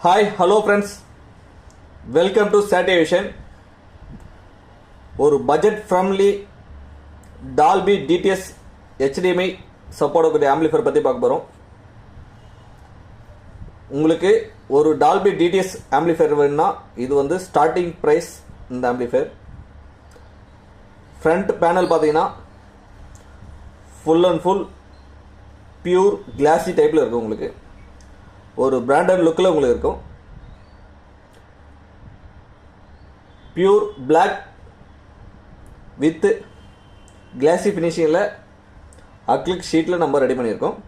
Hi hello friends, welcome to சாட்டிவிஷன். ஒரு budget friendly Dolby DTS HDMI support கூடிய amplifier பற்றி பார்க்க போகிறோம். உங்களுக்கு ஒரு டால்பி டிடிஎஸ் ஆம்பிளிஃபையர் வேணும்னா இது வந்து ஸ்டார்டிங் ப்ரைஸ். இந்த ஆம்பிளிஃபையர் ஃப்ரண்ட் பேனல் பார்த்தீங்கன்னா full and full pure classy டைப்பில் இருக்கும். உங்களுக்கு ஒரு பிராண்டட் லுக்கில் உங்களுக்கு இருக்கும். பியூர் பிளாக் வித் கிளாஸி ஃபினிஷிங்கில் அக்லிக் ஷீட்டில் நம்ம ரெடி பண்ணியிருக்கோம்.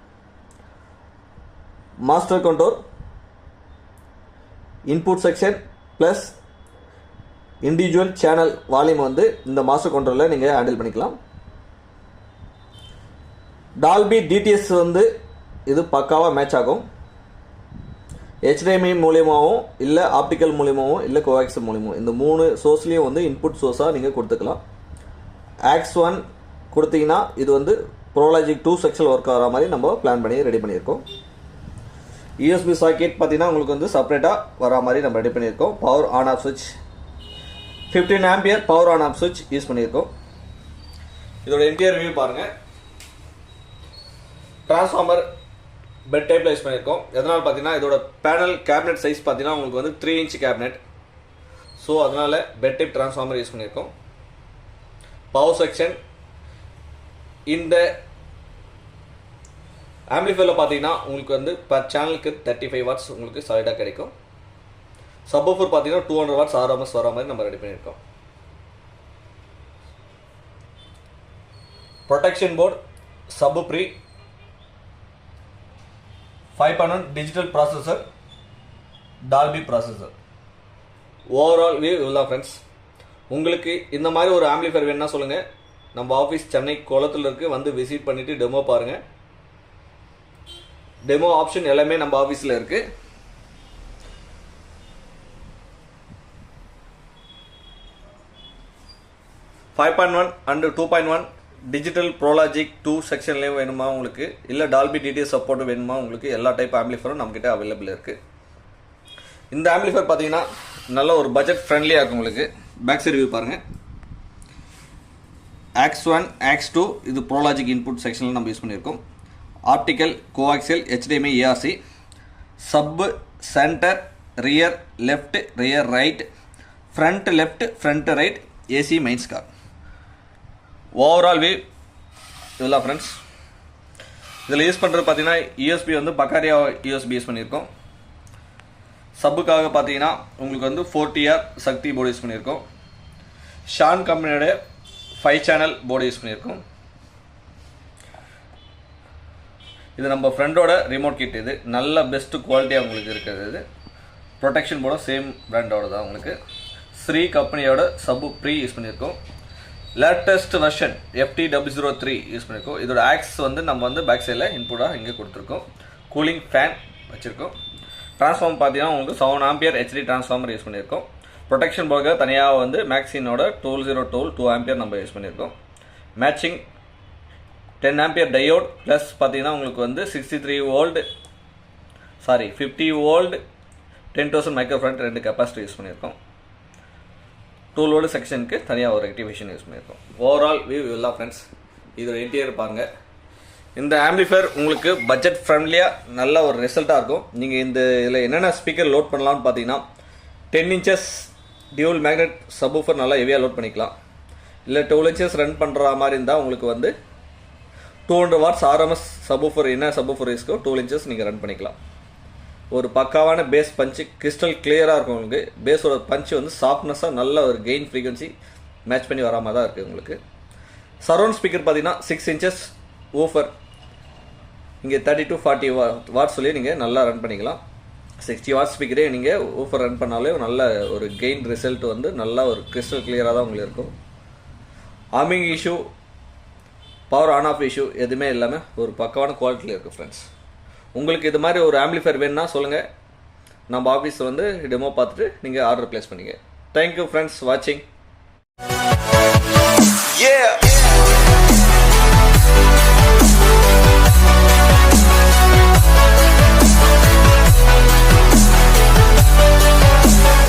Master control, input section plus individual channel volume வந்து இந்த மாஸ்டர் கண்ட்ரோலில் நீங்கள் ஹேண்டில் பண்ணிக்கலாம். டால்பி டிடிஎஸ் வந்து இது பக்காவாக மேட்ச் ஆகும். HDMI மூலியமாகவும் இல்லை ஆப்டிக்கல் மூலியமாகவும் இல்லை கோஆக்சல் மூலியமாகவும் இந்த 3 சோர்ஸ்லேயும் வந்து இன்புட் சோர்ஸாக நீங்கள் கொடுத்துக்கலாம். AX1 கொடுத்தீங்கன்னா இது வந்து ப்ரோலாஜிக் 2 செக்ஷன் ஒர்க் ஆகிற மாதிரி நம்ம பிளான் பண்ணி ரெடி பண்ணியிருக்கோம். USB சாக்கெட் பார்த்தீங்கன்னா உங்களுக்கு வந்து செப்பரேட்டாக வர மாதிரி நம்ம ரெடி பண்ணியிருக்கோம். பவர் ஆன் ஆஃப் சுவிட்ச் 15 ஆம்பியர் பவர் ஆன் ஆஃப் சுவிட்ச் யூஸ் பண்ணியிருக்கோம். இதோட இன்டீரியர் வியூ பாருங்கள். டிரான்ஸ்ஃபார்மர் பெட் டைப்பில் யூஸ் பண்ணியிருக்கோம். எதனால் பார்த்தீங்கன்னா இதோட பேனல் கேபினெட் சைஸ் பார்த்தீங்கன்னா உங்களுக்கு வந்து 3 இன்ச் கேபினெட். ஸோ அதனால் பெட் டைப் டிரான்ஸ்ஃபார்மர் யூஸ் பண்ணியிருக்கோம். பவர் செக்ஷன் இந்த ஆம்பிளிஃபையரில் பார்த்தீங்கன்னா உங்களுக்கு வந்து பர் சேனலுக்கு 35 வாட்ஸ் உங்களுக்கு சாலிடாக கிடைக்கும். சப்வூஃபர் பார்த்தீங்கன்னா 200 வாட்ஸ் RMS வர மாதிரி நம்ம ரெடி பண்ணியிருக்கோம். Protection board, sub pre 5.1 digital processor, Dolby processor. Overall view இவ்வளோ ஃப்ரெண்ட்ஸ். உங்களுக்கு இந்த மாதிரி ஒரு ஆம்பிளிஃபையர் வேணும்னா சொல்லுங்கள். நம்ம ஆஃபீஸ் சென்னை கோலத்தில் இருக்குது. வந்து விசிட் பண்ணிவிட்டு டெமோ பாருங்கள். டெமோ ஆப்ஷன் எல்லாமே நம்ம ஆஃபீஸில் இருக்குது. $5.1 அண்ட் 2.1 டிஜிட்டல் ப்ரோலாஜிக் 2 செக்ஷன்லேயும் வேணுமா உங்களுக்கு, இல்லை டால்பி டிடிஎஸ் சப்போர்ட் வேணுமா உங்களுக்கு, எல்லா டைப் ஆம்பிளிஃபையரும் நம்மக்கிட்ட அவைலபிள் இருக்குது. இந்த ஆம்பிளிஃபையர் பார்த்தீங்கன்னா நல்ல ஒரு பட்ஜெட் ஃப்ரெண்ட்லியாக இருக்கும். உங்களுக்கு பேக் சைடு வியூ பாருங்கள். AX1 AX2 இது ப்ரோலாஜிக் இன்புட் செக்ஷனில் நம்ம யூஸ் பண்ணியிருக்கோம். Optical coaxial HDMI ARC, sub centre rear left rear right, front left front right, AC mains car. Overall view இதெல்லாம் ஃப்ரெண்ட்ஸ். இதில் யூஸ் பண்ணுறது பார்த்தீங்கன்னா USB வந்து பக்காரியா USB யூஸ் பண்ணியிருக்கோம். சப்புக்காக பார்த்தீங்கன்னா உங்களுக்கு வந்து 40R சக்தி போர்டு யூஸ் பண்ணியிருக்கோம். ஷான் கம்பெனியோட 5 சேனல் போர்டு யூஸ் பண்ணியிருக்கோம். இது நம்ம ஃப்ரெண்டோட ரிமோட் கிட். இது நல்ல பெஸ்ட்டு குவாலிட்டியாக உங்களுக்கு இருக்கிறது. இது ப்ரொடெக்ஷன் போர்டும் சேம் பிராண்டோட தான். உங்களுக்கு ஸ்ரீ கம்பெனியோட சப்பு ப்ரீ யூஸ் பண்ணியிருக்கோம். லேட்டஸ்ட் வெர்ஷன் FT003 யூஸ் பண்ணியிருக்கோம். இதோட ஆக்ஸ் வந்து நம்ம வந்து பேக் சைடில் இன்புட்டாக இங்கே கொடுத்துருக்கோம். கூலிங் ஃபேன் வச்சுருக்கோம். ட்ரான்ஸ்ஃபார்மர் பார்த்தீங்கன்னா உங்களுக்கு 7 ஆம்பியர் HD ட்ரான்ஸ்ஃபார்மர் யூஸ் பண்ணியிருக்கோம். ப்ரொடெக்ஷன் போர்டுக்கு தனியாக வந்து மேக்ஸினோட 2 ஆம்பியர் நம்ம யூஸ் பண்ணியிருக்கோம். மேட்சிங் 10 ஆம்பியர் டயோட் ப்ளஸ் பார்த்தீங்கன்னா உங்களுக்கு வந்து 50 வோல்ட் 10,000 மைக்ரோஃபரண்ட் 2 கெப்பாசிட்டி யூஸ் பண்ணியிருக்கோம். 2 லோடு செக்ஷனுக்கு தனியாக ஒரு ரெக்டிஃபிகேஷன் யூஸ் பண்ணியிருக்கோம். ஓவரால் வியூ எல்லாம் ஃப்ரெண்ட்ஸ். இதோட இன்டீரியர் பாருங்கள். இந்த ஆம்பிளிஃபையர் உங்களுக்கு பட்ஜெட் ஃப்ரெண்ட்லியாக நல்ல ஒரு ரிசல்ட்டாக இருக்கும். நீங்கள் இதில் என்னென்ன ஸ்பீக்கர் லோட் பண்ணலாம்னு பார்த்தீங்கன்னா 10 இன்ச்சஸ் டியூல் மேக்னெட் சப்வூஃபர் நல்லா ஹெவியாக லோட் பண்ணிக்கலாம். இல்லை 12 இன்ச்சஸ் ரன் பண்ணுற மாதிரி இருந்தால் உங்களுக்கு வந்து 200 வாட்ஸ் RMS சப்வூஃபர் என்ன சப்வூஃபர் யூஸ்க்கோ 12 இன்ச்சஸ் நீங்கள் ரன் பண்ணிக்கலாம். ஒரு பக்காவான பேஸ் பஞ்சு கிறிஸ்டல் கிளியராக இருக்கும். உங்களுக்கு பேஸோட பஞ்சு வந்து சாஃப்ட்னஸாக நல்ல ஒரு கெயின் ஃப்ரீக்வன்சி மேட்ச் பண்ணி வராமல் தான் இருக்குது. உங்களுக்கு சரௌண்ட் ஸ்பீக்கர் பார்த்தீங்கன்னா 6 இன்ச்சஸ் ஊஃபர். இங்கே 30 to 40 வாட்ஸ் சொல்லி நீங்கள் நல்லா ரன் பண்ணிக்கலாம். 60 வாட்ஸ் ஸ்பீக்கரே நீங்கள் ஊஃபர் ரன் பண்ணாலே நல்ல ஒரு கெயின் ரிசல்ட் வந்து நல்லா ஒரு கிறிஸ்டல் கிளியராக தான் உங்களுக்கு இருக்கும். Humming issue power on off issue எதுவுமே இல்லாமல் ஒரு பக்காவான குவாலிட்டியில் இருக்குது ஃப்ரெண்ட்ஸ். உங்களுக்கு இது மாதிரி ஒரு ஆம்பிளிஃபையர் வேணும்னா சொல்லுங்கள். நம்ம ஆஃபீஸில் வந்து டெமோ பார்த்துட்டு நீங்கள் ஆர்டர் ப்ளேஸ் பண்ணிங்க. தேங்க்யூ ஃப்ரெண்ட்ஸ் வாட்சிங்.